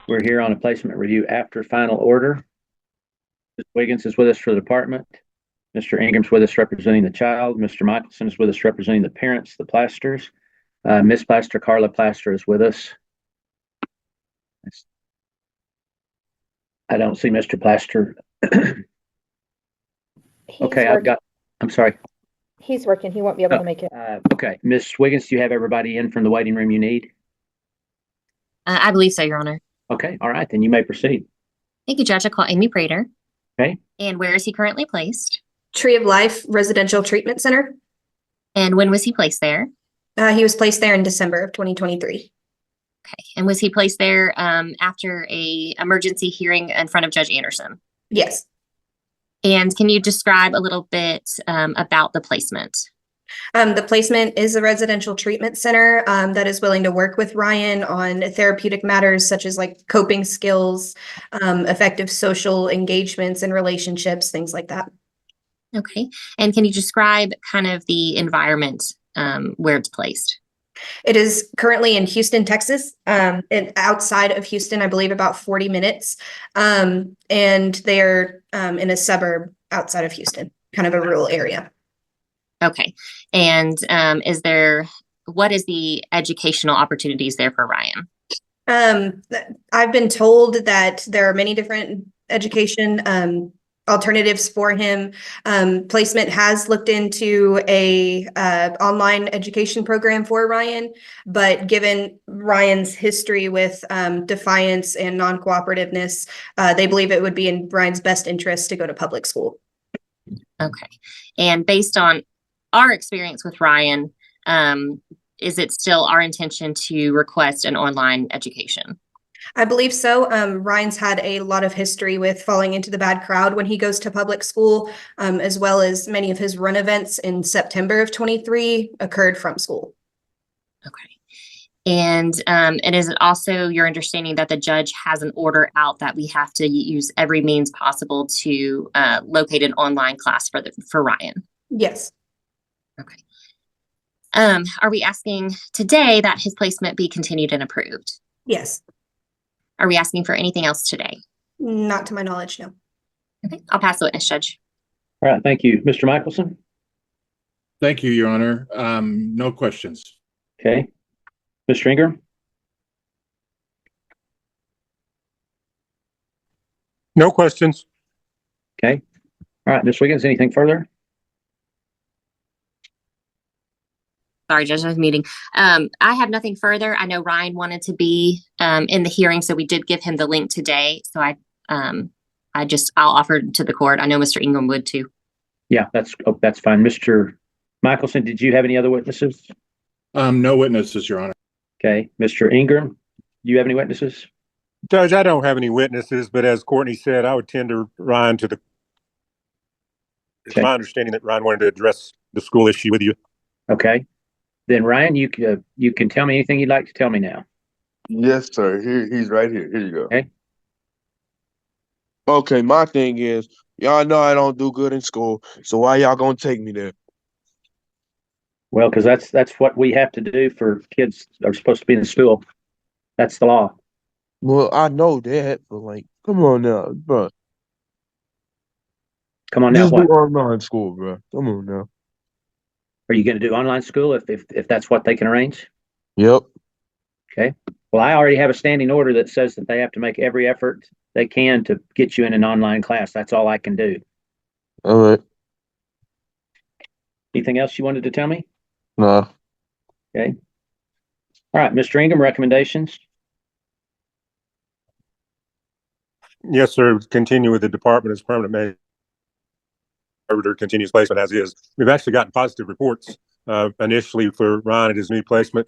We're here on a placement review after final order. Ms. Wiggins is with us for the department. Mr. Ingram's with us representing the child. Mr. Michelson is with us representing the parents, the Plasters. Miss Plaster, Carla Plaster, is with us. I don't see Mr. Plaster. Okay, I'm sorry. He's working. He won't be able to make it. Okay, Miss Wiggins, do you have everybody in from the waiting room you need? I believe so, Your Honor. Okay, all right, then you may proceed. Thank you, Judge. I call Amy Prater. Okay. And where is he currently placed? Tree of Life Residential Treatment Center. And when was he placed there? He was placed there in December of 2023. Okay. And was he placed there after a emergency hearing in front of Judge Anderson? Yes. And can you describe a little bit about the placement? The placement is a residential treatment center that is willing to work with Ryan on therapeutic matters such as like coping skills, effective social engagements and relationships, things like that. Okay. And can you describe kind of the environment where it's placed? It is currently in Houston, Texas, and outside of Houston, I believe about 40 minutes. And they're in a suburb outside of Houston, kind of a rural area. Okay. And what is the educational opportunities there for Ryan? I've been told that there are many different education alternatives for him. Placement has looked into a online education program for Ryan, but given Ryan's history with defiance and non-cooperativeness, they believe it would be in Ryan's best interest to go to public school. Okay. And based on our experience with Ryan, is it still our intention to request an online education? I believe so. Ryan's had a lot of history with falling into the bad crowd when he goes to public school, as well as many of his run events in September of 23 occurred from school. Okay. And is it also your understanding that the judge has an order out that we have to use every means possible to locate an online class for Ryan? Yes. Okay. Are we asking today that his placement be continued and approved? Yes. Are we asking for anything else today? Not to my knowledge, no. Okay, I'll pass the witness, Judge. All right, thank you. Mr. Michelson? Thank you, Your Honor. No questions. Okay. Mr. Ingram? No questions. Okay. All right, Ms. Wiggins, anything further? Sorry, Judge, I was meeting. I have nothing further. I know Ryan wanted to be in the hearing, so we did give him the link today. So I'll offer it to the court. I know Mr. Ingram would too. Yeah, that's fine. Mr. Michelson, did you have any other witnesses? No witnesses, Your Honor. Okay. Mr. Ingram, do you have any witnesses? Judge, I don't have any witnesses, but as Courtney said, I would tender Ryan to the. It's my understanding that Ryan wanted to address the school issue with you. Okay. Then Ryan, you can tell me anything you'd like to tell me now. Yes, sir. He's right here. Here you go. Okay. Okay, my thing is, y'all know I don't do good in school, so why y'all gonna take me there? Well, because that's what we have to do for kids that are supposed to be in school. That's the law. Well, I know that, but like, come on now, bro. Come on now, Just do what? online school, bro. Come on now. Are you going to do online school if that's what they can arrange? Yep. Okay. Well, I already have a standing order that says that they have to make every effort they can to get you in an online class. That's all I can do. All right. Anything else you wanted to tell me? No. Okay. All right, Mr. Ingram, recommendations? Yes, sir. Continue with the department as permanent manager. Continues placement as is. We've actually gotten positive reports initially for Ryan at his new placement.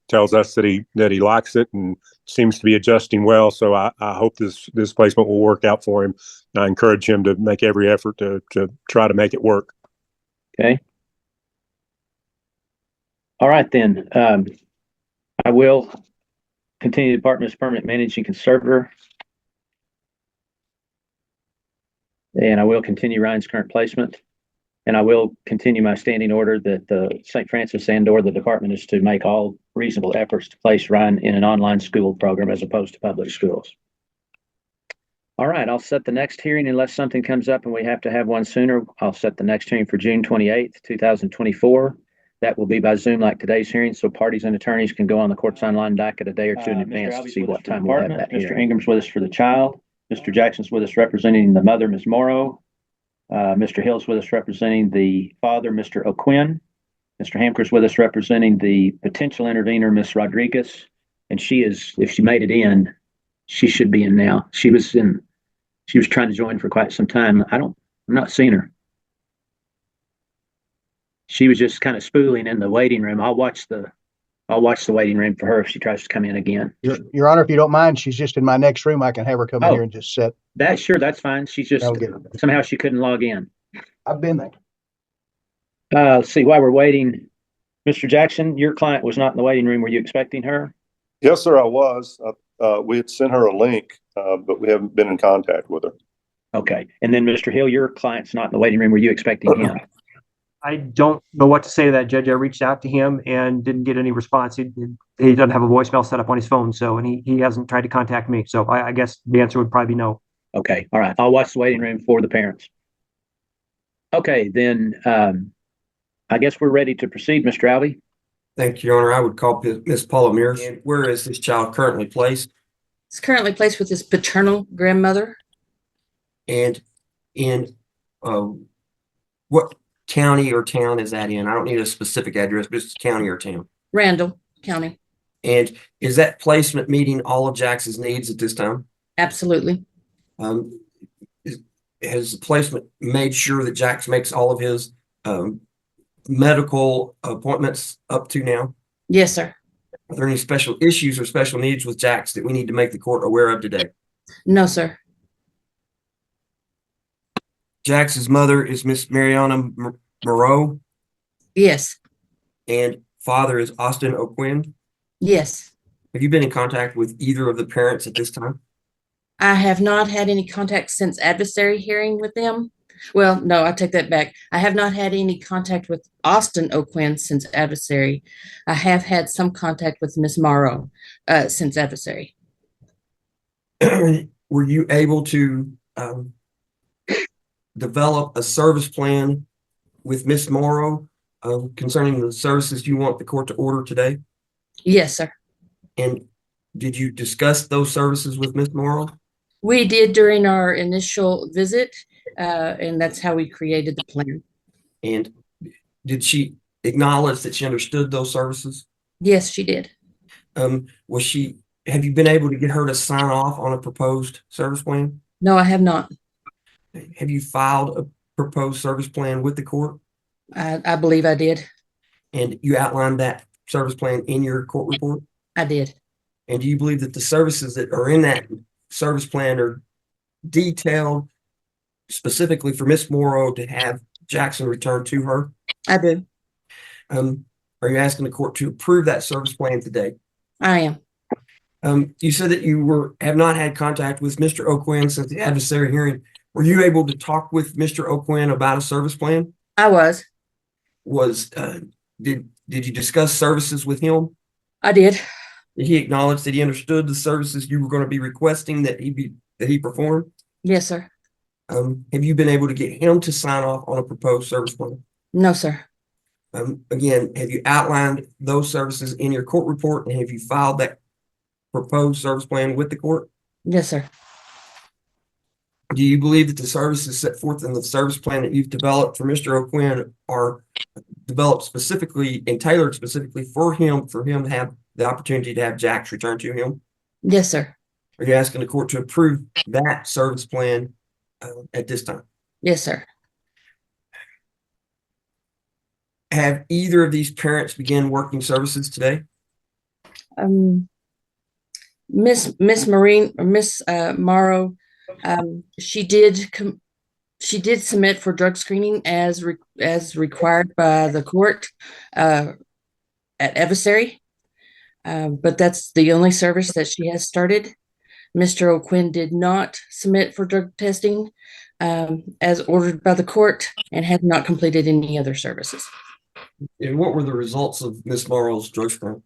Tells us that he likes it and seems to be adjusting well. So I hope this placement will work out for him. I encourage him to make every effort to try to make it work. Okay. All right, then. I will continue the department as permanent managing conservator. And I will continue Ryan's current placement. And I will continue my standing order that the St. Francis and or the department is to make all reasonable efforts to place Ryan in an online school program as opposed to public schools. All right, I'll set the next hearing unless something comes up and we have to have one sooner. I'll set the next hearing for June 28th, 2024. That will be by Zoom like today's hearing, so parties and attorneys can go on the court's online docket a day or two in advance to see what time we'll have that hearing. Mr. Ingram's with us for the child. Mr. Jackson's with us representing the mother, Ms. Morrow. Mr. Hill's with us representing the father, Mr. O'Quinn. Mr. Hamker's with us representing the potential intervener, Ms. Rodriguez. And she is, if she made it in, she should be in now. She was trying to join for quite some time. I'm not seeing her. She was just kind of spooling in the waiting room. I'll watch the waiting room for her if she tries to come in again. Your Honor, if you don't mind, she's just in my next room. I can have her come in here and just sit. That's fine. She's just, somehow she couldn't log in. I've been there. Let's see, while we're waiting, Mr. Jackson, your client was not in the waiting room. Were you expecting her? Yes, sir, I was. We had sent her a link, but we haven't been in contact with her. Okay. And then Mr. Hill, your client's not in the waiting room. Were you expecting him? I don't know what to say to that, Judge. I reached out to him and didn't get any response. He doesn't have a voicemail set up on his phone, and he hasn't tried to contact me. So I guess the answer would probably be no. Okay. All right. I'll watch the waiting room for the parents. Okay, then I guess we're ready to proceed, Mr. Albee. Thank you, Your Honor. I would call Ms. Paula Mears. Where is this child currently placed? It's currently placed with his paternal grandmother. And in what county or town is that in? I don't need a specific address, but it's county or town. Randall County. And is that placement meeting all of Jax's needs at this time? Absolutely. Has the placement made sure that Jax makes all of his medical appointments up to now? Yes, sir. Are there any special issues or special needs with Jax that we need to make the court aware of today? No, sir. Jax's mother is Miss Mariana Moreau. Yes. And father is Austin O'Quinn. Yes. Have you been in contact with either of the parents at this time? I have not had any contact since adversary hearing with them. Well, no, I take that back. I have not had any contact with Austin O'Quinn since adversary. I have had some contact with Miss Morrow since adversary. Were you able to develop a service plan with Miss Morrow concerning the services you want the court to order today? Yes, sir. And did you discuss those services with Miss Morrow? We did during our initial visit, and that's how we created the plan. And did she acknowledge that she understood those services? Yes, she did. Have you been able to get her to sign off on a proposed service plan? No, I have not. Have you filed a proposed service plan with the court? I believe I did. And you outlined that service plan in your court report? I did. And do you believe that the services that are in that service plan are detailed specifically for Miss Morrow to have Jackson returned to her? I do. Are you asking the court to approve that service plan today? I am. You said that you have not had contact with Mr. O'Quinn since the adversary hearing. Were you able to talk with Mr. O'Quinn about a service plan? I was. Did you discuss services with him? I did. Did he acknowledge that he understood the services you were going to be requesting that he perform? Yes, sir. Have you been able to get him to sign off on a proposed service plan? No, sir. Again, have you outlined those services in your court report, and have you filed that proposed service plan with the court? Yes, sir. Do you believe that the services set forth in the service plan that you've developed for Mr. O'Quinn are developed specifically and tailored specifically for him to have the opportunity to have Jax returned to him? Yes, sir. Are you asking the court to approve that service plan at this time? Yes, sir. Have either of these parents begun working services today? Miss Morrow, she did submit for drug screening as required by the court at adversary, but that's the only service that she has started. Mr. O'Quinn did not submit for drug testing as ordered by the court and had not completed any other services. And what were the results of Miss Morrow's drug screen?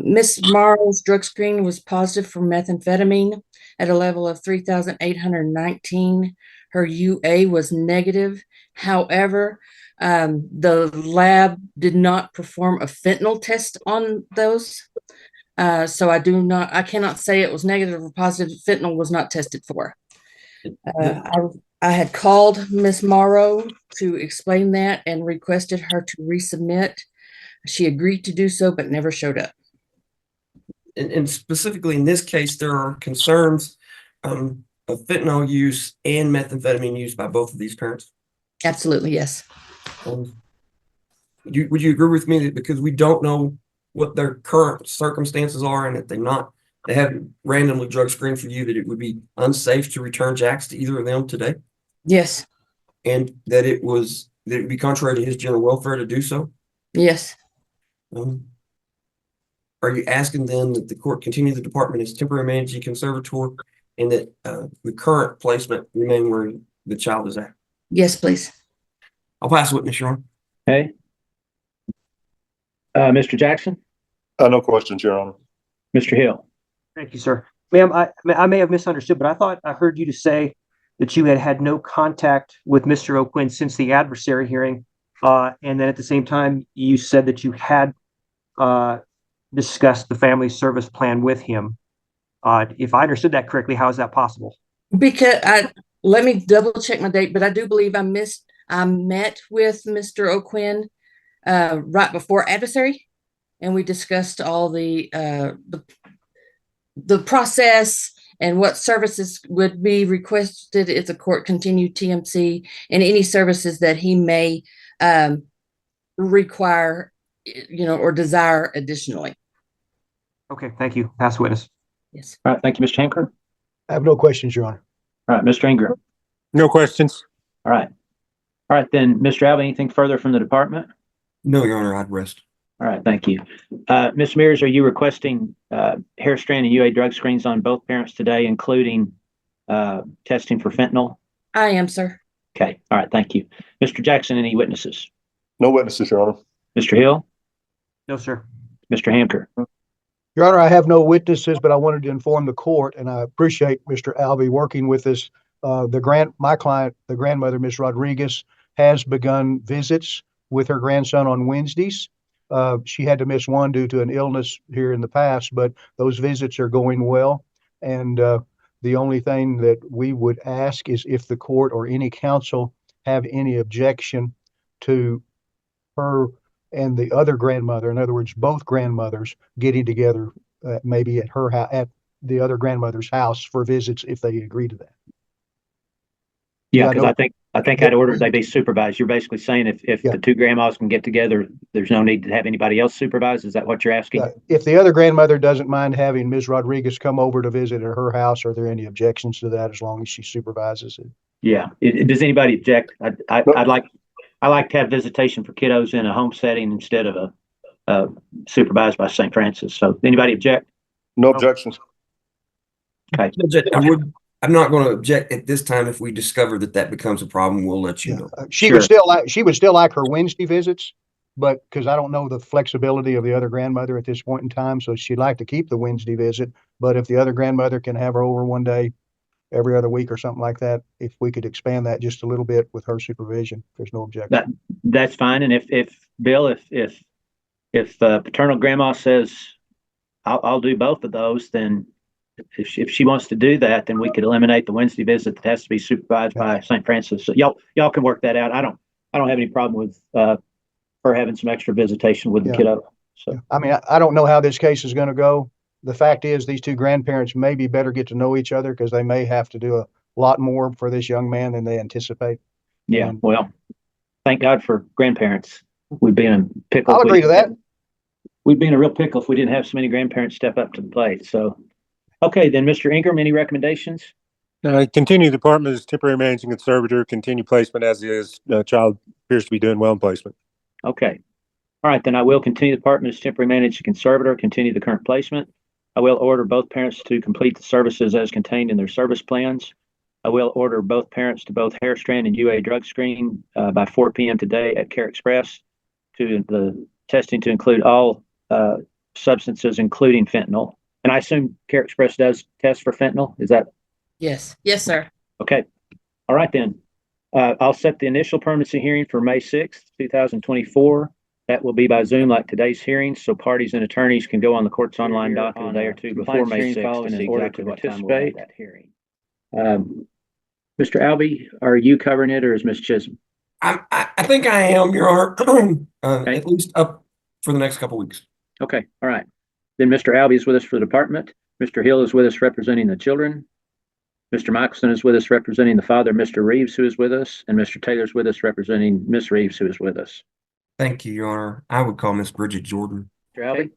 Miss Morrow's drug screen was positive for methamphetamine at a level of 3,819. Her UA was negative. However, the lab did not perform a fentanyl test on those. So I cannot say it was negative or positive. Fentanyl was not tested for. I had called Miss Morrow to explain that and requested her to resubmit. She agreed to do so, but never showed up. And specifically in this case, there are concerns of fentanyl use and methamphetamine use by both of these parents. Absolutely, yes. Would you agree with me that because we don't know what their current circumstances are and that they haven't randomly drug screened for you, that it would be unsafe to return Jax to either of them today? Yes. And that it would be contrary to his general welfare to do so? Yes. Are you asking then that the court continue the department as temporary managing conservator and that the current placement remain where the child is at? Yes, please. I'll pass the witness, Your Honor. Okay. Mr. Jackson? No questions, Your Honor. Mr. Hill? Thank you, sir. Ma'am, I may have misunderstood, but I thought I heard you to say that you had no contact with Mr. O'Quinn since the adversary hearing. And then at the same time, you said that you had discussed the family service plan with him. If I understood that correctly, how is that possible? Because let me double check my date, but I do believe I met with Mr. O'Quinn right before adversary, and we discussed all the process and what services would be requested if the court continued TMC, and any services that he may require, or desire additionally. Okay, thank you. Pass witness. Yes. All right, thank you, Mr. Hanker. I have no questions, Your Honor. All right, Mr. Ingram. No questions. All right. All right, then, Mr. Alvin, anything further from the department? No, Your Honor, I'd rest. All right, thank you. Ms. Mears, are you requesting hair strand and UA drug screens on both parents today, including testing for fentanyl? I am, sir. Okay, all right, thank you. Mr. Jackson, any witnesses? No witnesses, Your Honor. Mr. Hill? No, sir. Mr. Hanker? Your Honor, I have no witnesses, but I wanted to inform the court, and I appreciate Mr. Albee working with us. My client, the grandmother, Ms. Rodriguez, has begun visits with her grandson on Wednesdays. She had to miss one due to an illness here in the past, but those visits are going well. And the only thing that we would ask is if the court or any counsel have any objection to her and the other grandmother, in other words, both grandmothers getting together, maybe at her house, at the other grandmother's house for visits, if they agree to that. Yeah, because I think I'd ordered they be supervised. You're basically saying if the two grandmas can get together, there's no need to have anybody else supervise. Is that what you're asking? If the other grandmother doesn't mind having Ms. Rodriguez come over to visit at her house, are there any objections to that as long as she supervises it? Yeah. Does anybody object? I like to have visitation for kiddos in a home setting instead of a supervised by St. Francis. So anybody object? No objections. Okay. I'm not going to object at this time. If we discover that becomes a problem, we'll let you know. She would still like her Wednesday visits, but because I don't know the flexibility of the other grandmother at this point in time, so she'd like to keep the Wednesday visit. But if the other grandmother can have her over one day every other week or something like that, if we could expand that just a little bit with her supervision, there's no objection. That's fine. And if Bill, if paternal grandma says I'll do both of those, then if she wants to do that, then we could eliminate the Wednesday visit that has to be supervised by St. Francis. So y'all can work that out. I don't have any problem with her having some extra visitation with the kiddo. So I mean, I don't know how this case is going to go. The fact is, these two grandparents maybe better get to know each other because they may have to do a lot more for this young man than they anticipate. Yeah, well, thank God for grandparents. We'd be in a pickle. I'll agree to that. We'd be in a real pickle if we didn't have so many grandparents step up to the plate. So, okay, then, Mr. Ingram, any recommendations? Continue the department as temporary managing conservator, continue placement as is. Child appears to be doing well in placement. Okay. All right, then I will continue the department as temporary managing conservator, continue the current placement. I will order both parents to complete the services as contained in their service plans. I will order both parents to both hair strand and UA drug screen by 4 p.m. today at Care Express to the testing to include all substances, including fentanyl. And I assume Care Express does test for fentanyl. Is that Yes. Yes, sir. okay? All right, then. I'll set the initial permanency hearing for May 6th, 2024. That will be by Zoom like today's hearing, so parties and attorneys can go on the court's online docket a day or two before May 6th in order to participate. Mr. Albee, are you covering it or is Ms. Chisholm? I think I am, Your Honor, Okay. at least up for the next couple weeks. Okay, all right. Then Mr. Albee is with us for the department. Mr. Hill is with us representing the children. Mr. Michelson is with us representing the father, Mr. Reeves, who is with us, and Mr. Taylor is with us representing Miss Reeves, who is with us. Thank you, Your Honor. I would call Miss Bridget Jordan. Mr. Albee?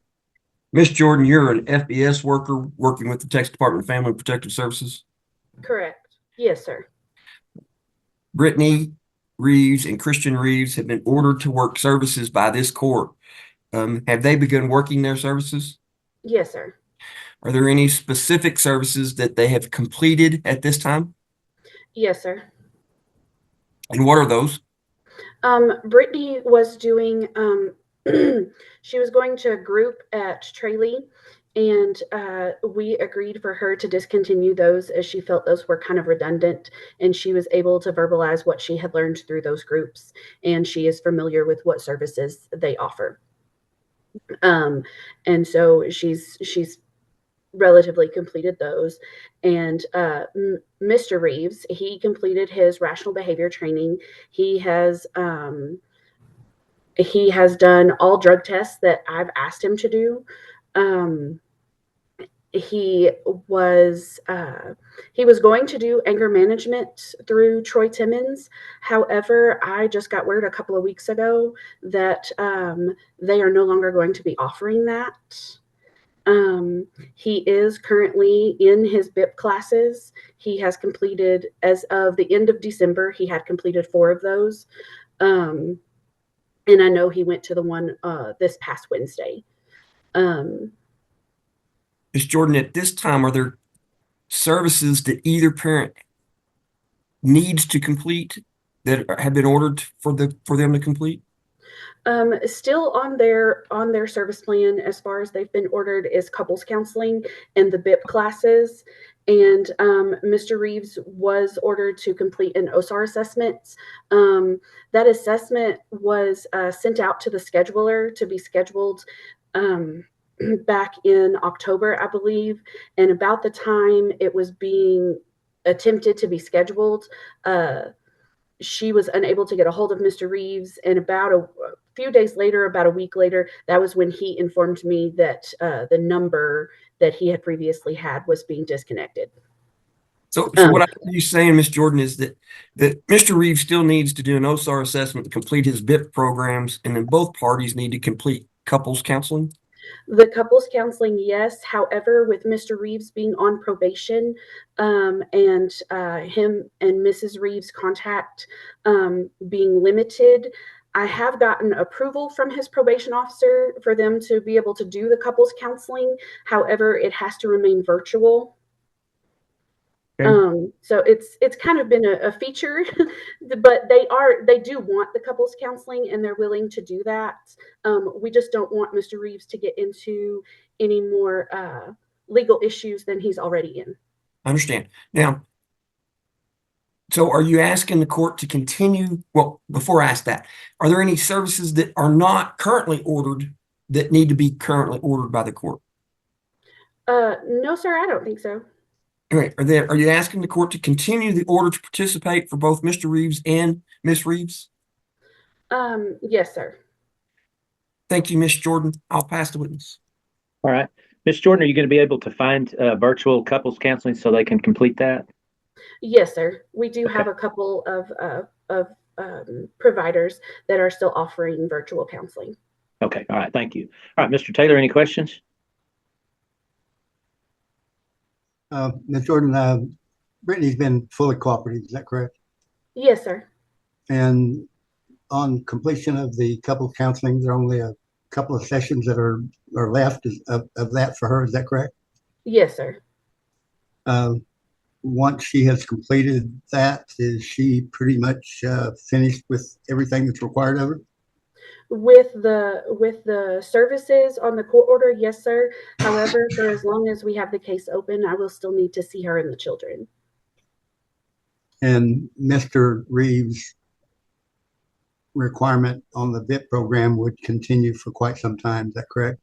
Miss Jordan, you're an FBS worker working with the Texas Department of Family and Protective Services. Correct. Yes, sir. Brittany Reeves and Christian Reeves have been ordered to work services by this court. Have they begun working their services? Yes, sir. Are there any specific services that they have completed at this time? Yes, sir. And what are those? Brittany was doing, she was going to a group at Tralee, and we agreed for her to discontinue those as she felt those were kind of redundant, and she was able to verbalize what she had learned through those groups, and she is familiar with what services they offer. And so she's relatively completed those. And Mr. Reeves, he completed his rational behavior training. He has done all drug tests that I've asked him to do. He was going to do anger management through Troy Timmons. However, I just got word a couple of weeks ago that they are no longer going to be offering that. He is currently in his BIP classes. He has completed, as of the end of December, he had completed 4 of those. And I know he went to the one this past Wednesday. Ms. Jordan, at this time, are there services that either parent needs to complete that have been ordered for them to complete? Still on their service plan, as far as they've been ordered, is couples counseling and the BIP classes. And Mr. Reeves was ordered to complete an OSAR assessment. That assessment was sent out to the scheduler to be scheduled back in October, I believe. And about the time it was being attempted to be scheduled, she was unable to get a hold of Mr. Reeves. And about a few days later, about a week later, that was when he informed me that the number that he had previously had was being disconnected. So what I hear you saying, Ms. Jordan, is that Mr. Reeves still needs to do an OSAR assessment to complete his BIP programs, and then both parties need to complete couples counseling? The couples counseling, yes. However, with Mr. Reeves being on probation, and him and Mrs. Reeves' contact being limited, I have gotten approval from his probation officer for them to be able to do the couples counseling. However, it has to remain virtual. Okay. So it's kind of been a feature, but they do want the couples counseling and they're willing to do that. We just don't want Mr. Reeves to get into any more legal issues than he's already in. I understand. Now, so are you asking the court to continue? Well, before I ask that, are there any services that are not currently ordered that need to be currently ordered by the court? No, sir, I don't think so. All right. Are you asking the court to continue the order to participate for both Mr. Reeves and Miss Reeves? Yes, sir. Thank you, Miss Jordan. I'll pass the witness. All right. Ms. Jordan, are you going to be able to find virtual couples counseling so they can complete that? Yes, sir. We do have a couple of providers that are still offering virtual counseling. Okay. All right. Thank you. All right. Mr. Taylor, any questions? Ms. Jordan, Brittany's been fully cooperative, is that correct? Yes, sir. And on completion of the couple counseling, there are only a couple of sessions that are left of that for her, is that correct? Yes, sir. Once she has completed that, is she pretty much finished with everything that's required of her? With the services on the court order, yes, sir. However, for as long as we have the case open, I will still need to see her and the children. And Mr. Reeves' requirement on the BIP program would continue for quite some time. Is that correct?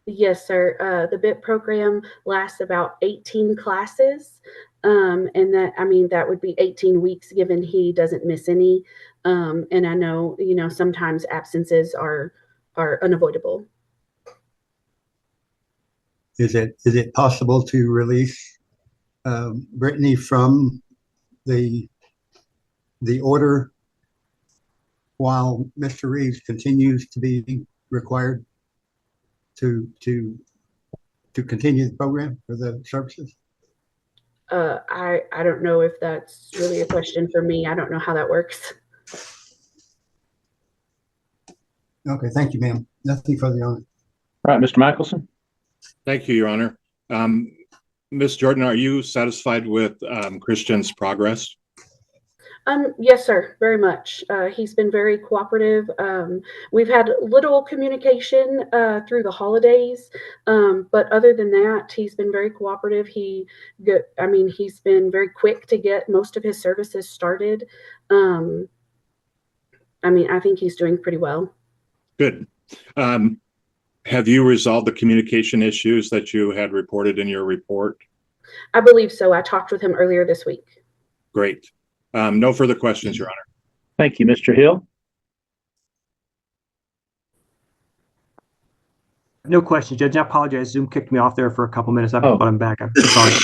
Yes, sir. The BIP program lasts about 18 classes. And that would be 18 weeks given he doesn't miss any. And I know, sometimes absences are unavoidable. Is it possible to release Brittany from the order while Mr. Reeves continues to be required to continue the program for the services? I don't know if that's really a question for me. I don't know how that works. Okay, thank you, ma'am. Nothing further on it. All right, Mr. Michelson. Thank you, Your Honor. Ms. Jordan, are you satisfied with Christian's progress? Yes, sir, very much. He's been very cooperative. We've had little communication through the holidays, but other than that, he's been very cooperative. He's been very quick to get most of his services started. I think he's doing pretty well. Good. Have you resolved the communication issues that you had reported in your report? I believe so. I talked with him earlier this week. Great. No further questions, Your Honor. Thank you, Mr. Hill. No questions, Judge. I apologize. Zoom kicked me off there for a couple minutes, but I'm back. I'm sorry.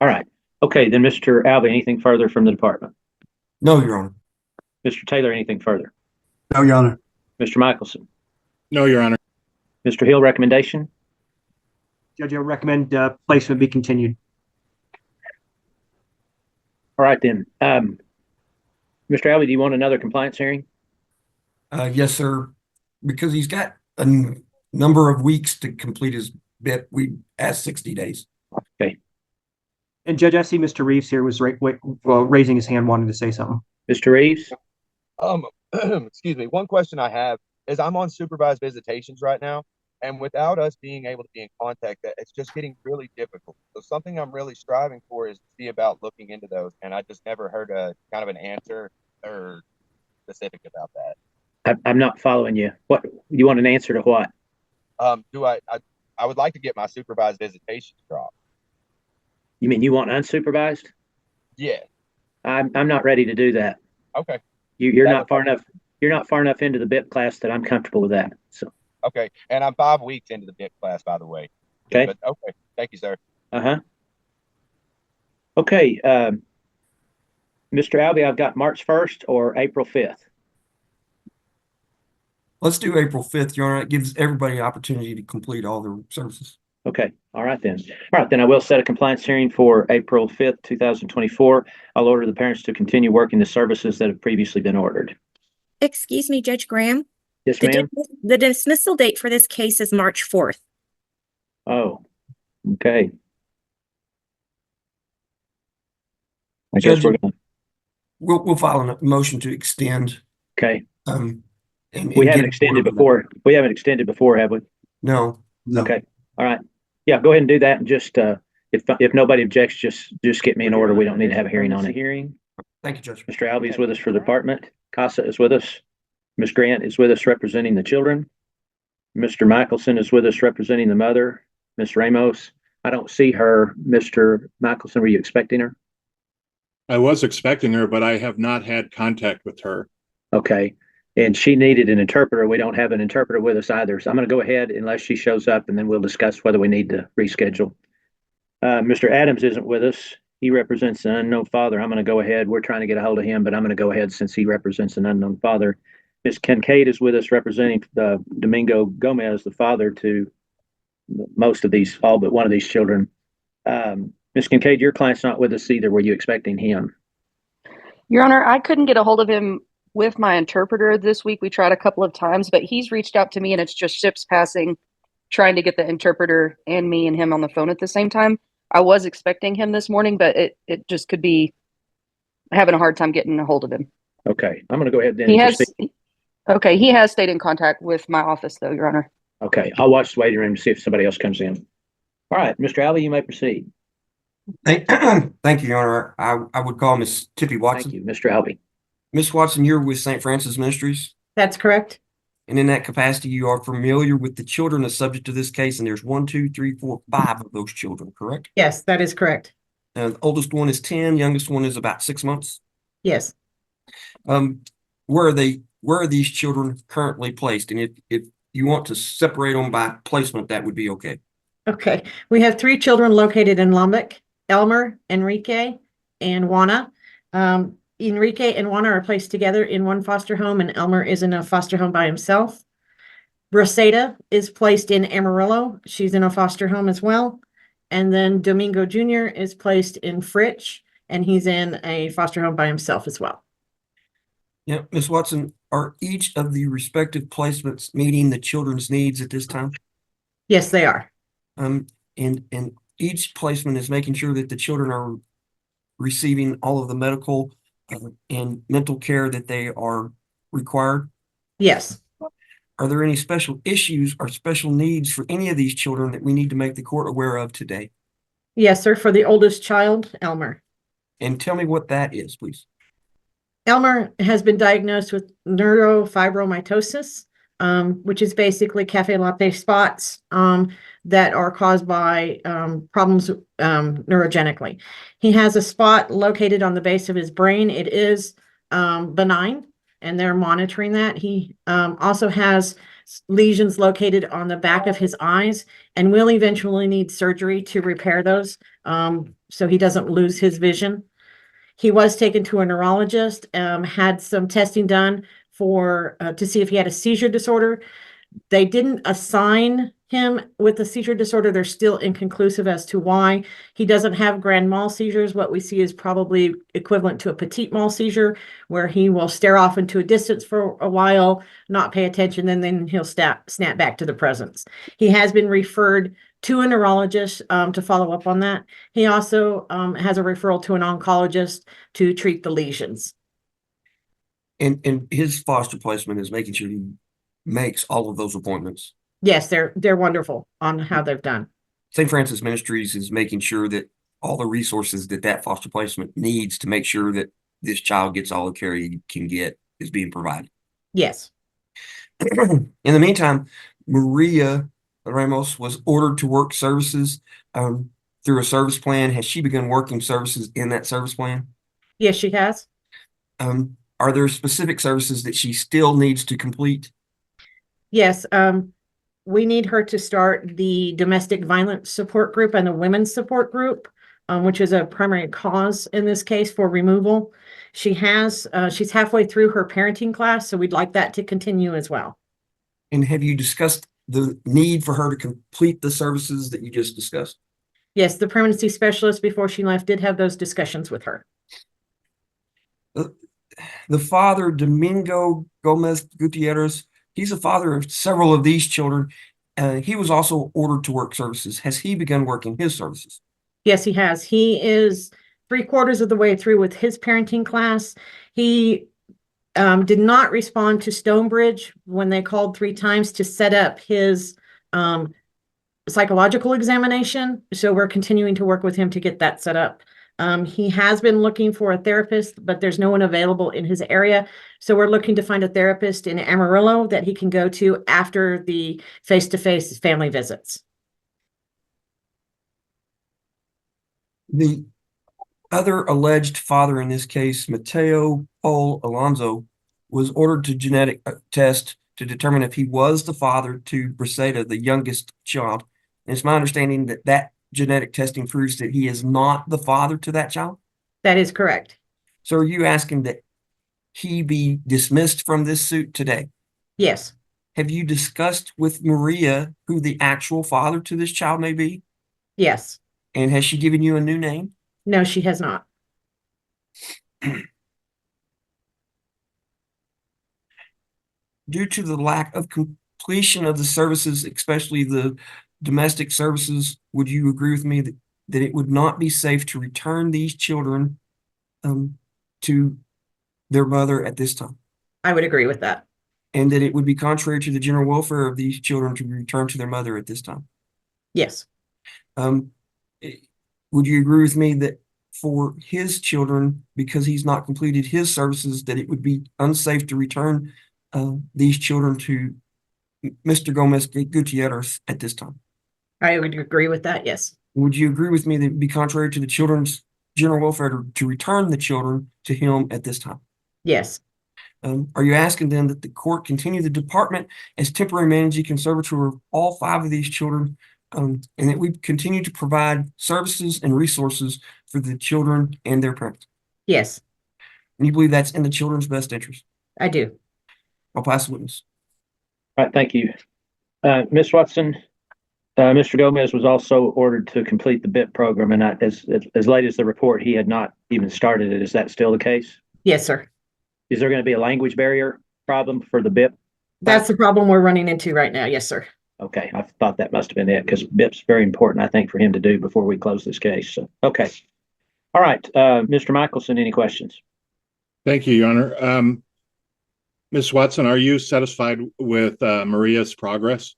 All right. Okay, then Mr. Albee, anything further from the department? No, Your Honor. Mr. Taylor, anything further? No, Your Honor. Mr. Michelson? No, Your Honor. Mr. Hill, recommendation? Judge, I recommend placement be continued. All right, then. Mr. Albee, do you want another compliance hearing? Yes, sir. Because he's got a number of weeks to complete his BIP. We asked 60 days. Okay. And Judge, I see Mr. Reeves here was raising his hand, wanting to say something. Mr. Reeves? Excuse me. One question I have is I'm on supervised visitations right now, and without us being able to be in contact, it's just getting really difficult. So something I'm really striving for is to see about looking into those, and I just never heard a kind of an answer or specific about that. I'm not following you. What you want an answer to what? I would like to get my supervised visitations dropped. You mean you want unsupervised? Yeah. I'm not ready to do that. Okay. You're not far enough. You're not far enough into the BIP class that I'm comfortable with that. So. Okay, and I'm 5 weeks into the BIP class, by the way. Okay. But okay, thank you, sir. Okay, Mr. Albee, I've got March 1st or April 5th. Let's do April 5th, Your Honor. It gives everybody an opportunity to complete all their services. Okay, all right then. All right, then I will set a compliance hearing for April 5th, 2024. I'll order the parents to continue working the services that have previously been ordered. Excuse me, Judge Graham. Yes, ma'am. The dismissal date for this case is March 4th. Oh, okay. I Judge, guess we're going to. We'll file a motion to extend. Okay. And we haven't extended before. We haven't extended before, have we? No. Okay. All right. Yeah, go ahead and do that. And just if nobody objects, just get me an order. We don't need to have a hearing on it. Thank you, Judge. Mr. Albee is with us for the department. Casa is with us. Ms. Grant is with us representing the children. Mr. Michelson is with us representing the mother. Ms. Ramos, I don't see her. Mr. Michelson, were you expecting her? I was expecting her, but I have not had contact with her. Okay. And she needed an interpreter. We don't have an interpreter with us either. So I'm going to go ahead unless she shows up, and then we'll discuss whether we need to reschedule. Mr. Adams isn't with us. He represents an unknown father. I'm going to go ahead. We're trying to get a hold of him, but I'm going to go ahead since he represents an unknown father. Ms. Kincaid is with us representing Domingo Gomez, the father to most of these, all but one of these children. Ms. Kincaid, your client's not with us either. Were you expecting him? Your Honor, I couldn't get a hold of him with my interpreter this week. We tried a couple of times, but he's reached out to me and it's just ships passing, trying to get the interpreter and me and him on the phone at the same time. I was expecting him this morning, but it just could be having a hard time getting a hold of him. Okay, I'm going to go ahead then. Okay, he has stayed in contact with my office though, Your Honor. Okay, I'll watch the waiting room to see if somebody else comes in. All right, Mr. Albee, you may proceed. Thank you, Your Honor. I would call Miss Tippy Watson. Thank you, Mr. Albee. Miss Watson, you're with St. Francis Ministries, That's correct. and in that capacity, you are familiar with the children as subject to this case, and there's 1, 2, 3, 4, 5 of those children, correct? Yes, that is correct. The oldest one is 10, youngest one is about 6 months. Yes. Where are these children currently placed? And if you want to separate them by placement, that would be okay. Okay. We have 3 children located in Lubbock: Elmer, Enrique, and Juana. Enrique and Juana are placed together in one foster home, and Elmer is in a foster home by himself. Rosada is placed in Amarillo. She's in a foster home as well. And then Domingo Jr. is placed in Fritch, and he's in a foster home by himself as well. Yeah, Ms. Watson, are each of the respective placements meeting the children's needs at this time? Yes, they are. And each placement is making sure that the children are receiving all of the medical and mental care that they are required? Yes. Are there any special issues or special needs for any of these children that we need to make the court aware of today? Yes, sir. For the oldest child, Elmer. And tell me what that is, please. Elmer has been diagnosed with neurofibromatosis, which is basically cafe latte spots that are caused by problems neurogenically. He has a spot located on the base of his brain. It is benign, and they're monitoring that. He also has lesions located on the back of his eyes and will eventually need surgery to repair those so he doesn't lose his vision. He was taken to a neurologist, had some testing done to see if he had a seizure disorder. They didn't assign him with a seizure disorder. They're still inconclusive as to why. He doesn't have grand mal seizures. What we see is probably equivalent to a petite mal seizure, where he will stare off into a distance for a while, not pay attention, and then he'll snap back to the presence. He has been referred to a neurologist to follow up on that. He also has a referral to an oncologist to treat the lesions. And his foster placement is making sure he makes all of those appointments. Yes, they're wonderful on how they've done. St. Francis Ministries is making sure that all the resources that foster placement needs to make sure that this child gets all the care he can get is being provided. Yes. In the meantime, Maria Ramos was ordered to work services through a service plan. Has she begun working services in that service plan? Yes, she has. Are there specific services that she still needs to complete? Yes. We need her to start the domestic violence support group and the women's support group, which is a primary cause in this case for removal. She's halfway through her parenting class, so we'd like that to continue as well. And have you discussed the need for her to complete the services that you just discussed? Yes, the pregnancy specialist before she left did have those discussions with her. The father, Domingo Gomez Gutierrez, he's a father of several of these children. He was also ordered to work services. Has he begun working his services? Yes, he has. He is 3/4 of the way through with his parenting class. He did not respond to Stonebridge when they called 3 times to set up his psychological examination. So we're continuing to work with him to get that set up. He has been looking for a therapist, but there's no one available in his area. So we're looking to find a therapist in Amarillo that he can go to after the face-to-face family visits. The other alleged father in this case, Mateo Paul Alonso, was ordered to genetic test to determine if he was the father to Briseda, the youngest child. And it's my understanding that genetic testing proves that he is not the father to that child? That is correct. So are you asking that he be dismissed from this suit today? Yes. Have you discussed with Maria who the actual father to this child may be? Yes. And has she given you a new name? No, she has not. Due to the lack of completion of the services, especially the domestic services, would you agree with me that it would not be safe to return these children to their mother at this time? I would agree with that. and that it would be contrary to the general welfare of these children to return to their mother at this time. Yes. Would you agree with me that for his children, because he's not completed his services, that it would be unsafe to return these children to Mr. Gomez Gutierrez at this time? I would agree with that. Yes. Would you agree with me that it would be contrary to the children's general welfare to return the children to him at this time? Yes. Are you asking then that the court continue the department as temporary managing conservator of all 5 of these children, and that we continue to provide services and resources for the children and their parents? Yes. And you believe that's in the children's best interest? I do. I'll pass the witness. All right, thank you. Ms. Watson, Mr. Gomez was also ordered to complete the BIP program, and as late as the report, he had not even started it. Is that still the case? Yes, sir. Is there going to be a language barrier problem for the BIP? That's the problem we're running into right now. Yes, sir. Okay, I thought that must have been it, because BIP's very important, I think, for him to do before we close this case. So, okay. All right, Mr. Michelson, any questions? Thank you, Your Honor. Ms. Watson, are you satisfied with Maria's progress?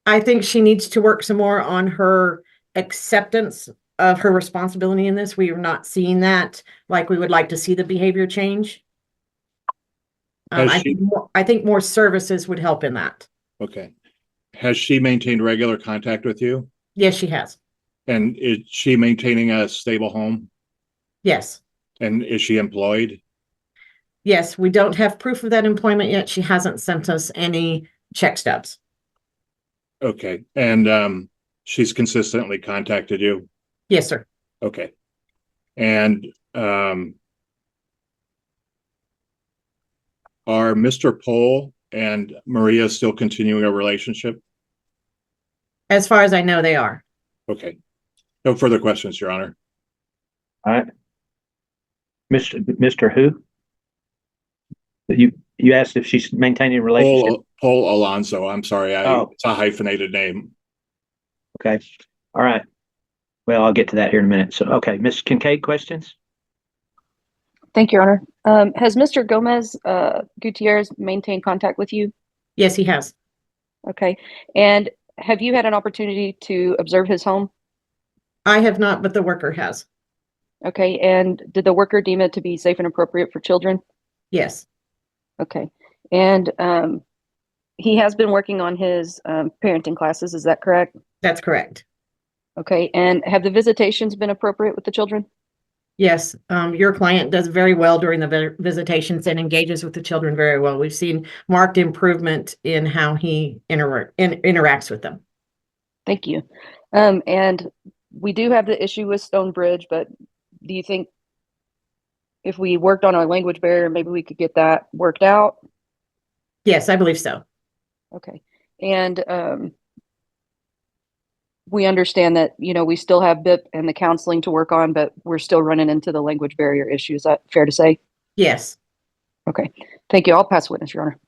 I think she needs to work some more on her acceptance of her responsibility in this. We are not seeing that like we would like to see the behavior change. I think more services would help in that. Okay. Has she maintained regular contact with you? Yes, she has. And is she maintaining a stable home? Yes. And is she employed? Yes, we don't have proof of that employment yet. She hasn't sent us any check stubs. Okay. And she's consistently contacted you? Yes, sir. Okay. And are Mr. Pohl and Maria still continuing a relationship? As far as I know, they are. Okay. No further questions, Your Honor. All right. Mr. Who? You asked if she's maintaining a relationship? Pohl Alonso. I'm sorry. It's a hyphenated name. Okay. All right. Well, I'll get to that here in a minute. So, okay. Ms. Kincaid, questions? Thank you, Your Honor. Has Mr. Gomez Gutierrez maintained contact with you? Yes, he has. Okay. And have you had an opportunity to observe his home? I have not, but the worker has. Okay. And did the worker deem it to be safe and appropriate for children? Yes. Okay. And he has been working on his parenting classes. Is that correct? That's correct. Okay. And have the visitations been appropriate with the children? Yes, your client does very well during the visitations and engages with the children very well. We've seen marked improvement in how he interacts with them. Thank you. And we do have the issue with Stonebridge, but do you think if we worked on our language barrier, maybe we could get that worked out? Yes, I believe so. Okay. And we understand that, we still have BIP and the counseling to work on, but we're still running into the language barrier issue. Is that fair to say? Yes. Okay. Thank you. I'll pass witness, Your Honor.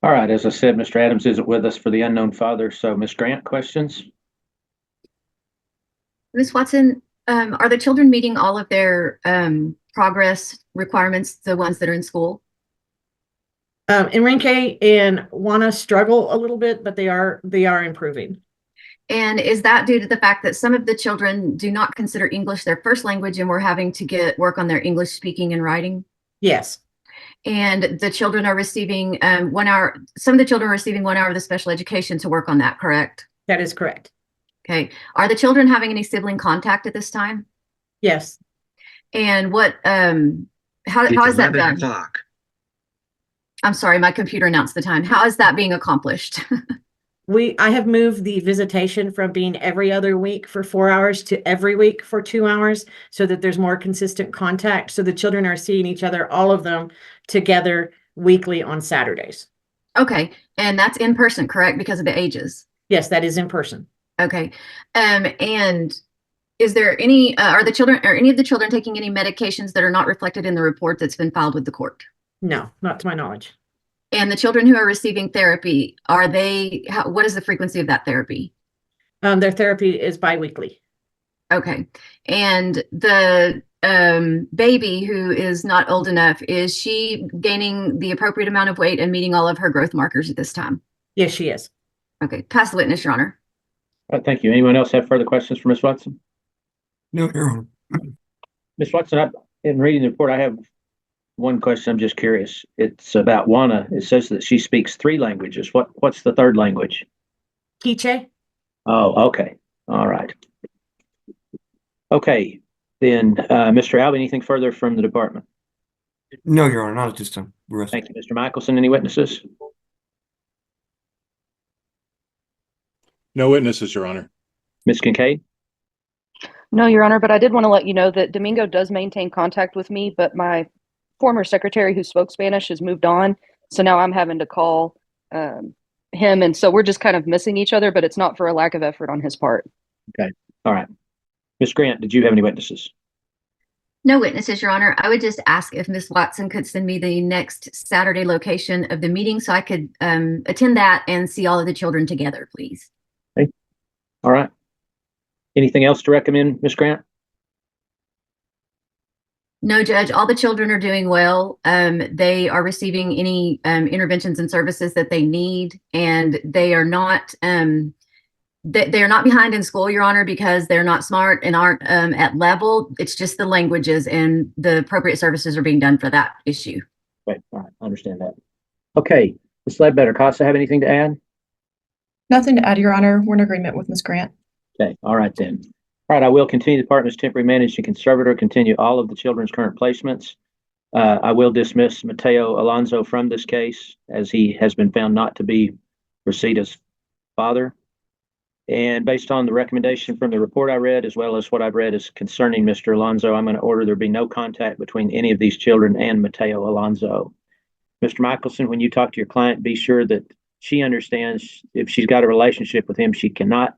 All right. As I said, Mr. Adams isn't with us for the unknown father. So, Ms. Grant, questions? Ms. Watson, are the children meeting all of their progress requirements, the ones that are in school? Enrique and Juana struggle a little bit, but they are improving. And is that due to the fact that some of the children do not consider English their first language and we're having to work on their English speaking and writing? Yes. And the children are receiving 1 hour, some of the children are receiving 1 hour of the special education to work on that, correct? That is correct. Okay. Are the children having any sibling contact at this time? Yes. And what, how is that done? I'm sorry, my computer announced the time. How is that being accomplished? I have moved the visitation from being every other week for 4 hours to every week for 2 hours so that there's more consistent contact. So the children are seeing each other, all of them together weekly on Saturdays. Okay. And that's in person, correct? Because of the ages? Yes, that is in person. Okay. And is there any, are any of the children taking any medications that are not reflected in the report that's been filed with the court? No, not to my knowledge. And the children who are receiving therapy, what is the frequency of that therapy? Their therapy is biweekly. Okay. And the baby who is not old enough, is she gaining the appropriate amount of weight and meeting all of her growth markers at this time? Yes, she is. Okay, pass the witness, Your Honor. All right, thank you. Anyone else have further questions for Ms. Watson? No, Your Honor. Ms. Watson, in reading the report, I have one question. I'm just curious. It's about Juana. It says that she speaks 3 languages. What's the 3rd language? Quiche? Oh, okay. All right. Okay, then, Mr. Alvey, anything further from the department? No, Your Honor, not at this time. Thank you, Mr. Michelson. Any witnesses? No witnesses, Your Honor. Ms. Kincaid? No, Your Honor, but I did want to let you know that Domingo does maintain contact with me, but my former secretary who spoke Spanish has moved on. So now I'm having to call him. And so we're just kind of missing each other, but it's not for a lack of effort on his part. Okay. All right. Ms. Grant, did you have any witnesses? No witnesses, Your Honor. I would just ask if Ms. Watson could send me the next Saturday location of the meeting so I could attend that and see all of the children together, please. Okay. All right. Anything else to recommend, Ms. Grant? No, Judge, all the children are doing well. They are receiving any interventions and services that they need, and they are not they're not behind in school, Your Honor, because they're not smart and aren't at level. It's just the languages, and the appropriate services are being done for that issue. Right. All right. I understand that. Okay. Ms. Ledbetter, Casa, have anything to add? Nothing to add, Your Honor. We're in agreement with Ms. Grant. Okay. All right then. All right. I will continue the department's temporary managing conservator, continue all of the children's current placements. I will dismiss Mateo Alonso from this case as he has been found not to be Rosita's father. And based on the recommendation from the report I read, as well as what I've read is concerning Mr. Alonso, I'm going to order there be no contact between any of these children and Mateo Alonso. Mr. Michelson, when you talk to your client, be sure that she understands if she's got a relationship with him, she cannot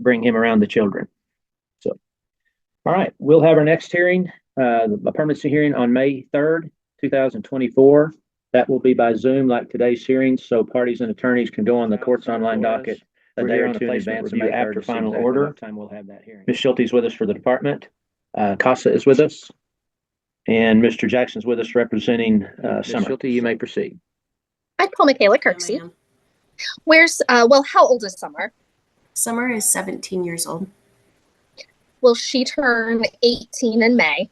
bring him around the children. So, all right, we'll have our next hearing, a permanency hearing on May 3rd, 2024. That will be by Zoom like today's hearing, so parties and attorneys can go on the court's online docket a day or two in advance of after final order. Time we'll have that hearing. Ms. Schulte is with us for the department. Casa is with us. And Mr. Jackson's with us representing Summer. Schulte, you may proceed. I call Michaela Kirksey. Where's, well, how old is Summer? Summer is 17 years old. Will she turn 18 in May?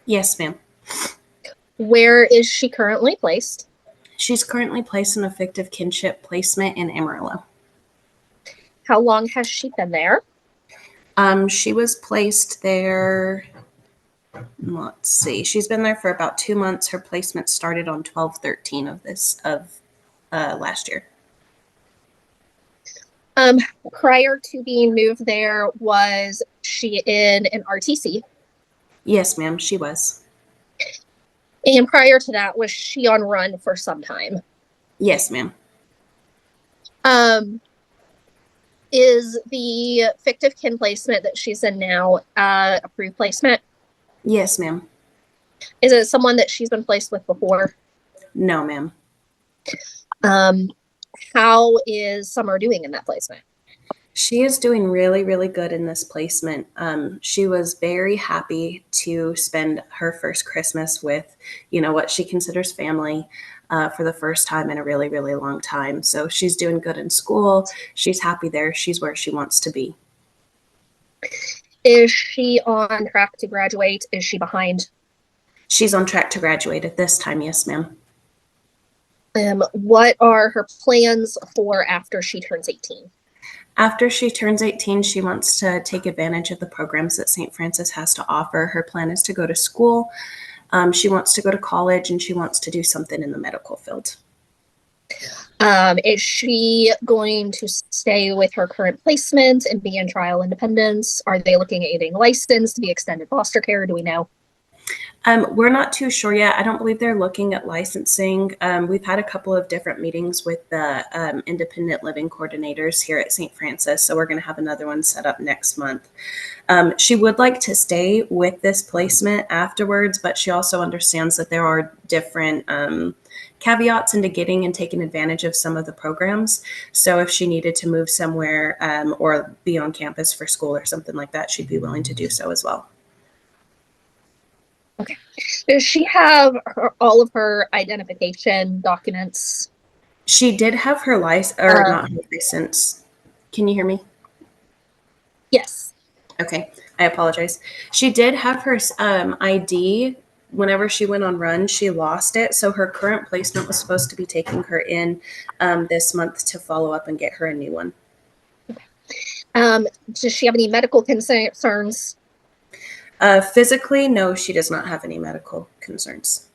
Yes, ma'am. Where is she currently placed? She's currently placed in a fictive kinship placement in Amarillo. How long has she been there? She was placed there, let's see, she's been there for about 2 months. Her placement started on 12/13 of last year. Prior to being moved there, was she in an RTC? Yes, ma'am, she was. And prior to that, was she on run for some time? Yes, ma'am. Is the fictive kin placement that she's in now approved placement? Yes, ma'am. Is it someone that she's been placed with before? No, ma'am. How is Summer doing in that placement? She is doing really, really good in this placement. She was very happy to spend her first Christmas with, what she considers family for the first time in a really, really long time. So she's doing good in school. She's happy there. She's where she wants to be. Is she on track to graduate? Is she behind? She's on track to graduate at this time. Yes, ma'am. What are her plans for after she turns 18? After she turns 18, she wants to take advantage of the programs that St. Francis has to offer. Her plan is to go to school. She wants to go to college, and she wants to do something in the medical field. Is she going to stay with her current placement and be in trial independence? Are they looking at getting licensed to be extended foster care? Do we know? We're not too sure yet. I don't believe they're looking at licensing. We've had a couple of different meetings with the independent living coordinators here at St. Francis, so we're going to have another one set up next month. She would like to stay with this placement afterwards, but she also understands that there are different caveats into getting and taking advantage of some of the programs. So if she needed to move somewhere or be on campus for school or something like that, she'd be willing to do so as well. Okay. Does she have all of her identification documents? She did have her license, or not her license. Can you hear me? Yes. Okay, I apologize. She did have her ID. Whenever she went on run, she lost it. So her current placement was supposed to be taking her in this month to follow up and get her a new one. Does she have any medical concerns? Physically, no, she does not have any medical concerns.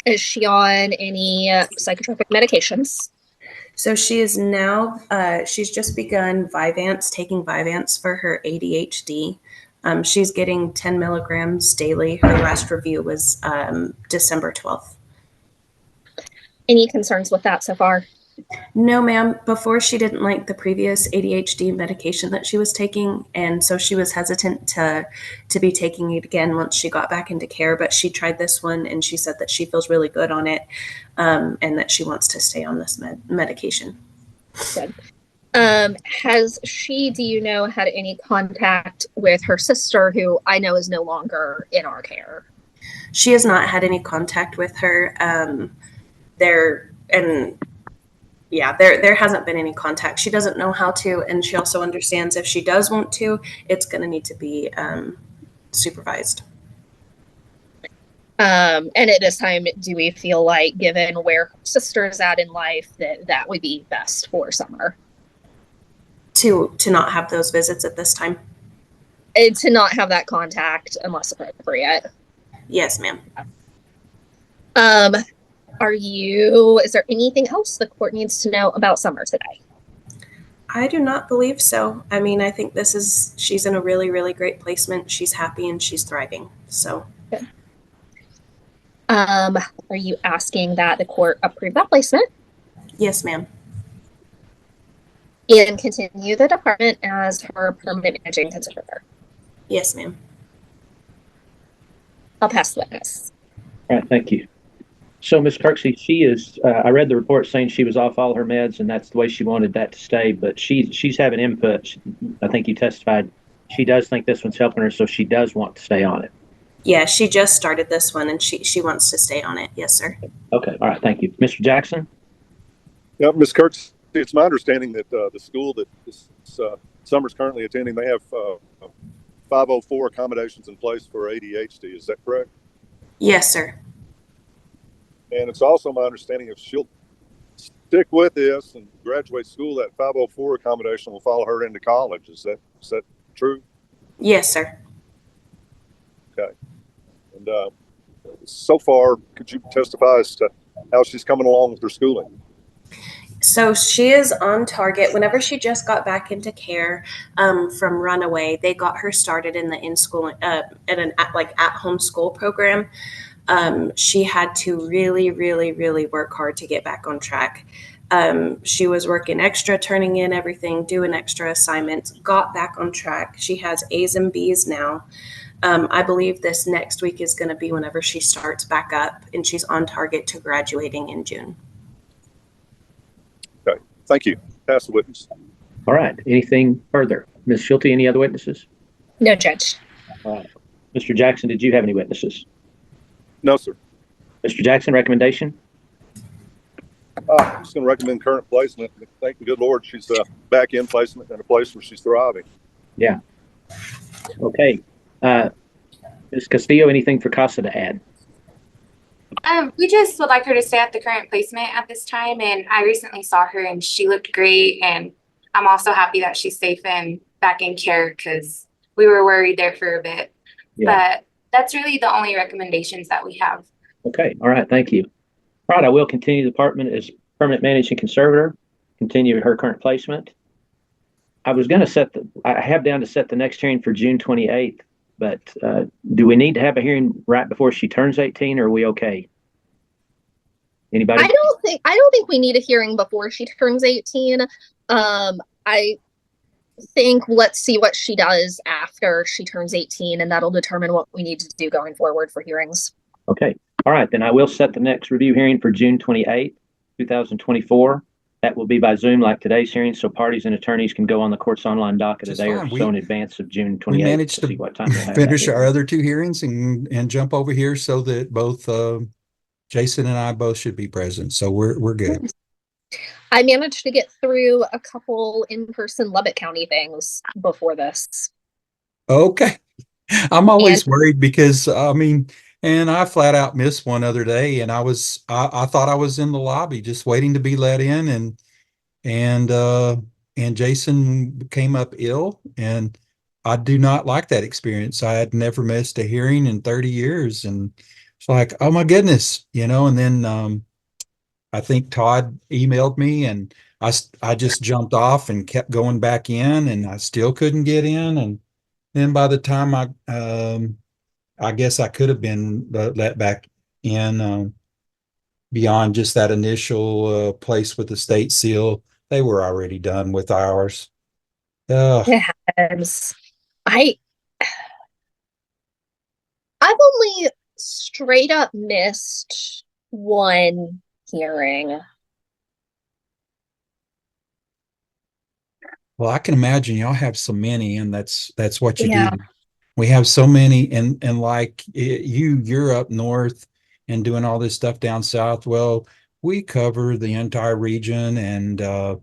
Is she on any psychotropic medications? So she is now, she's just begun Vyvanse, taking Vyvanse for her ADHD. She's getting 10 milligrams daily. Her last review was December 12th. Any concerns with that so far? No, ma'am. Before, she didn't like the previous ADHD medication that she was taking, and so she was hesitant to be taking it again once she got back into care. But she tried this one, and she said that she feels really good on it, and that she wants to stay on this medication. Good. Has she, do you know, had any contact with her sister, who I know is no longer in our care? She has not had any contact with her. There hasn't been any contact. She doesn't know how to, and she also understands if she does want to, it's going to need to be supervised. And at this time, do we feel like, given where her sister is at in life, that would be best for Summer? To not have those visits at this time? And to not have that contact unless appropriate? Yes, ma'am. Is there anything else the court needs to know about Summer today? I do not believe so. I mean, I think she's in a really, really great placement. She's happy and she's thriving. So. Good. Are you asking that the court approve that placement? Yes, ma'am. And continue the department as her permanent managing conservator? Yes, ma'am. I'll pass the witness. All right, thank you. So, Ms. Kirksey, she is, I read the report saying she was off all her meds and that's the way she wanted that to stay, but she's having input. I think you testified. She does think this one's helping her, so she does want to stay on it. Yeah, she just started this one and she wants to stay on it. Yes, sir. Okay, all right, thank you. Mr. Jackson? Yeah, Ms. Kirksey, it's my understanding that the school that Summer's currently attending, they have 504 accommodations in place for ADHD. Is that correct? Yes, sir. And it's also my understanding if she'll stick with this and graduate school, that 504 accommodation will follow her into college. Is that true? Yes, sir. Okay. And so far, could you testify as to how she's coming along with her schooling? So she is on target. Whenever she just got back into care from Runaway, they got her started in the in-school at an at-home school program. She had to really, really, really work hard to get back on track. She was working extra, turning in everything, doing extra assignments, got back on track. She has A's and B's now. I believe this next week is going to be whenever she starts back up, and she's on target to graduating in June. Okay, thank you. Pass the witness. All right, anything further? Ms. Schulte, any other witnesses? No, Judge. All right. Mr. Jackson, did you have any witnesses? No, sir. Mr. Jackson, recommendation? I'm just going to recommend current placement. Thank the good Lord she's back in placement in a place where she's thriving. Yeah. Okay. Ms. Castillo, anything for CASA to add? We just would like her to stay at the current placement at this time, and I recently saw her and she looked great, and I'm also happy that she's safe and back in care because we were worried there for a bit. Yeah. But that's really the only recommendations that we have. Okay. All right. Thank you. All right. I will continue the department as permanent managing conservator, continue her current placement. I was going to I have down to set the next hearing for June 28th, but do we need to have a hearing right before she turns 18 or are we okay? Anybody? I don't think we need a hearing before she turns 18. I think let's see what she does after she turns 18, and that'll determine what we need to do going forward for hearings. Okay. All right. Then I will set the next review hearing for June 28th, 2024. That will be by Zoom like today's hearing, so parties and attorneys can go on the court's online docket a Just day or fine. so in advance of June We 28th managed to to see what time we'll have that finish our hearing. other two hearings and jump over here so that both Jason and I both should be present. So we're good. I managed to get through a couple in-person Lubbock County things before this. Okay. I'm always And worried because I mean, and I flat out missed one other day, and I thought I was in the lobby just waiting to be let in, and Jason came up ill, and I do not like that experience. I had never missed a hearing in 30 years, and it's like, oh my goodness, and then I think Todd emailed me, and I just jumped off and kept going back in, and I still couldn't get in, and then by the time I guess I could have been let back in beyond just that initial place with the state seal. They were already done with ours. it happens. I've only straight up missed one hearing. Well, I can imagine y'all have so many, and that's what you Yeah. do. We have so many, and like you're up north and doing all this stuff down south. Well, we cover the entire region, and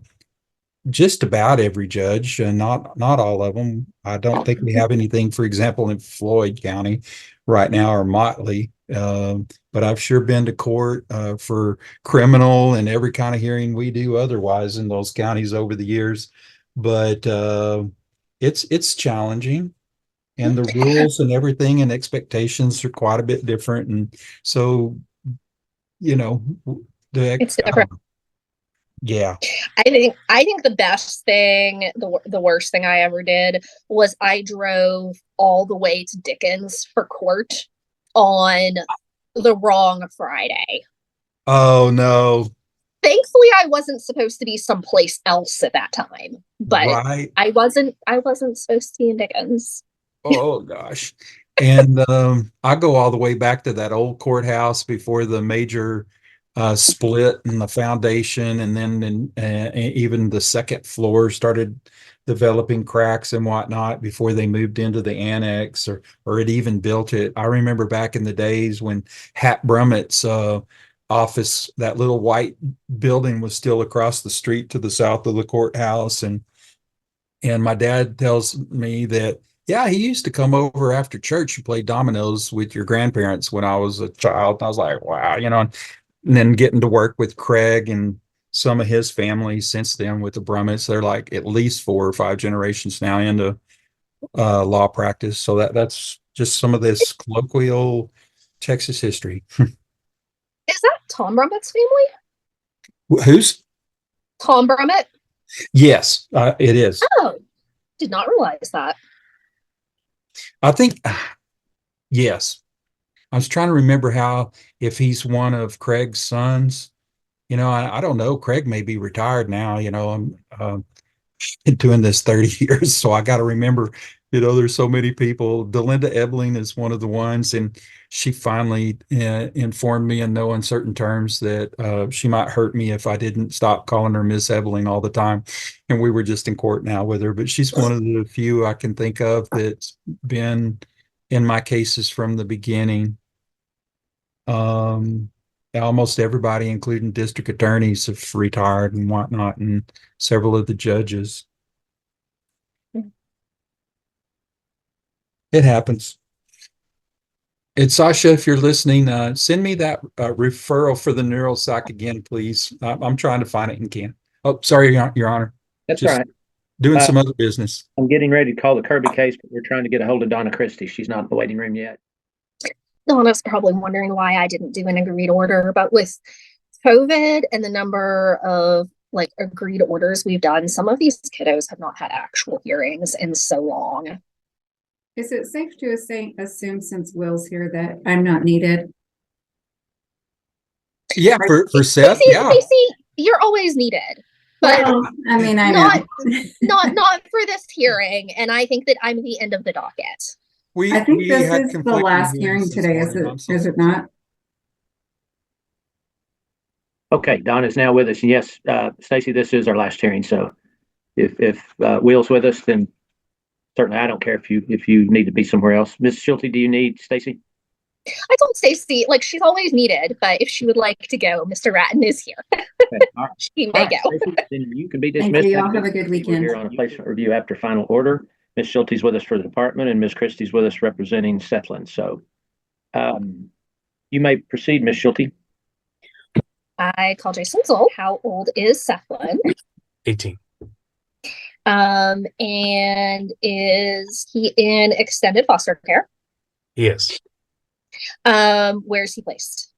just about every judge, and not all of them. I don't think we have anything, for example, in Floyd County right now or Motley. But I've sure been to court for criminal and every kind of hearing we do otherwise in those counties over the years. But it's challenging, and the rules and everything and expectations are quite a bit different. And so, It's different. Yeah. I think the best thing, the worst thing I ever did was I drove all the way to Dickens for court on the wrong Friday. Oh no. Thankfully, I wasn't supposed to be someplace else at that time, but Right. I wasn't supposed to be in Dickens. Oh gosh. And I go all the way back to that old courthouse before the major split in the foundation, and then even the second floor started developing cracks and whatnot before they moved into the annex or it even built it. I remember back in the days when Hat Brummett's office, that little white building, was still across the street to the south of the courthouse, and my dad tells me that, yeah, he used to come over after church and play dominoes with your grandparents when I was a child. And I was like, wow, and then getting to work with Craig and some of his family since then with the Brummetts. They're like at least 4 or 5 generations now into law practice. So that's just some of this colloquial Texas history. Is that Tom Brummett's family? Who's? Tom Brummett? Yes, it is. Oh, did not realize that. I think, yes. I was trying to remember if he's one of Craig's sons. I don't know. Craig may be retired now. I'm been doing this 30 years, so I got to remember, there's so many people. Delinda Ebling is one of the ones, and she finally informed me in no uncertain terms that she might hurt me if I didn't stop calling her Miss Ebling all the time. And we were just in court now with her, but she's one of the few I can think of that's been in my cases from the beginning. Almost everybody, including district attorneys, have retired and whatnot, and several of the judges. It happens. And Sasha, if you're listening, send me that referral for the neuropsych again, please. I'm trying to find it and can't. Oh, sorry, Your Honor. That's Just right. Doing some other business. I'm getting ready to call the Kirby case, but we're trying to get a hold of Donna Christie. She's not in the waiting room yet. Donna's probably wondering why I didn't do an agreed order, but with COVID and the number of agreed orders we've done, some of these kiddos have not had actual hearings in so long. Is it safe to assume, since Will's here, that I'm not needed? Yeah, for Seth, yeah. Stacey, you're always needed. But well, I mean, I know. not for this Mm. hearing, and I think that I'm the end of the docket. I think this is the last hearing today, is it not? Okay, Don is now with us. And yes, Stacy, this is our last hearing. So if Will's with us, then certainly I don't care if you need to be somewhere else. Ms. Schulte, do you need Stacy? I told Stacy, like, she's always needed, but if she would like to go, Mr. Ratton is here. Okay, all right. She may go. Stacey, then you can be Thank dismissed. you. Y'all have a good We're weekend. here on a placement review after final order. Ms. Schulte's with us for the department, and Ms. Christie's with us representing Sethlin. So you may proceed, Ms. Schulte. I call Jason Zoll. How old is Sethlin? 18. And is he in extended foster care? Yes. Where's he placed?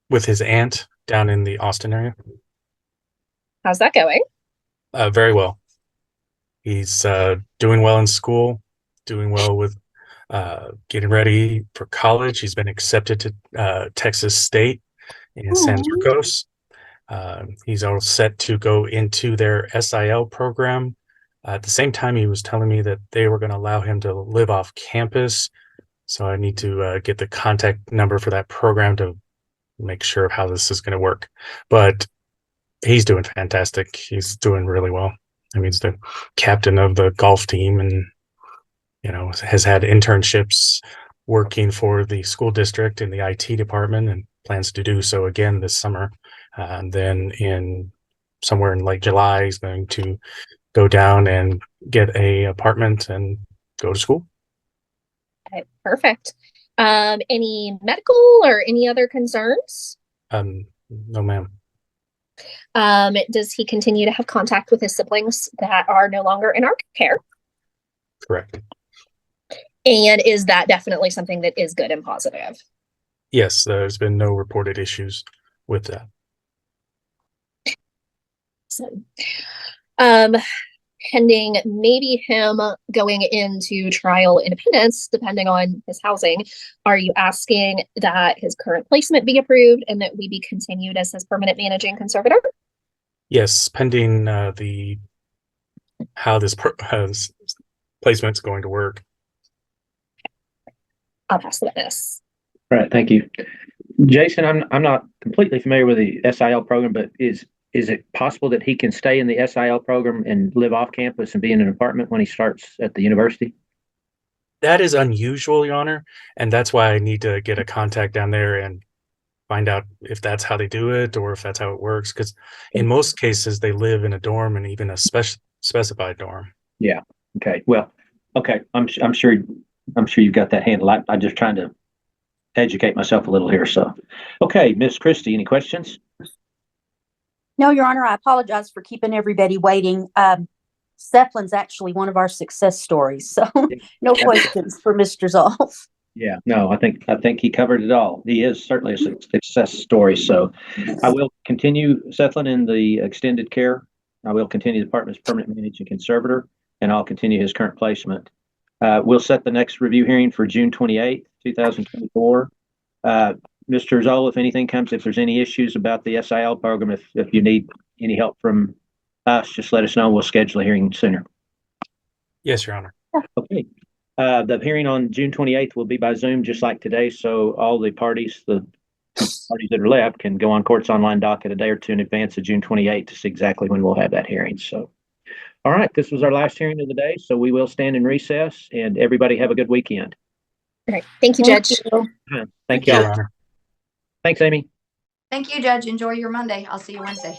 With his aunt down in the Austin area. How's that going? Very well. He's doing well in school, doing well with getting ready for college. He's been accepted to Texas State in San Marcos. He's all set to go into their SIL program. At the same time, he was telling me that they were going to allow him to live off campus. So I need to get the contact number for that program to make sure of how this is going to work. But he's doing fantastic. He's doing really well. I mean, he's the captain of the golf team and, you know, has had internships working for the school district in the IT department and plans to do so again this summer. And then somewhere in late July, he's going to go down and get a apartment and go to school. Okay, perfect. Any medical or any other concerns? No, ma'am. Does he continue to have contact with his siblings that are no longer in our care? Correct. And is that definitely something that is good and positive? Yes, there's been no reported issues with that. So, pending maybe him going into trial independence, depending on his housing, are you asking that his current placement be approved and that we be continued as his permanent managing conservator? Yes, pending how this placement's going to work. I'll pass the witness. All right, thank you. Jason, I'm not completely familiar with the SIL program, but is it possible that he can stay in the SIL program and live off campus and be in an apartment when he starts at the university? That is unusual, Your Honor, and that's why I need to get a contact down there and find out if that's how they do it or if that's how it works. Because in most cases, they live in a dorm and even a specified dorm. Yeah. Okay. Well. Okay. I'm sure you've got that handled. I'm just trying to educate myself a little here. So, okay, Miss Christie, any questions? No, Your Honor, I apologize for keeping everybody waiting. Sethlin's actually one of our success stories, so no questions for Mr. Zoll. Yeah, no, I think he covered it all. He is certainly a success story. So I will continue Sethlin in the extended care. I will continue the department's permanent managing conservator, and I'll continue his current placement. We'll set the next review hearing for June 28th, 2024. Mr. Zoll, if anything comes, if there's any issues about the SIL program, if you need any help from us, just let us know. We'll schedule a hearing sooner. Yes, Your Honor. Okay. The hearing on June 28th will be by Zoom, just like today. So all the parties that are left can go on Court's online docket a day or two in advance of June 28th to see exactly when we'll have that hearing. So, all right, this was our last hearing of the day. So we will stand in recess, and everybody have a good weekend. All right. Thank you, Judge. Thank you. Your Honor. Thanks, Amy. Thank you, Judge. Enjoy your Monday. I'll see you Wednesday.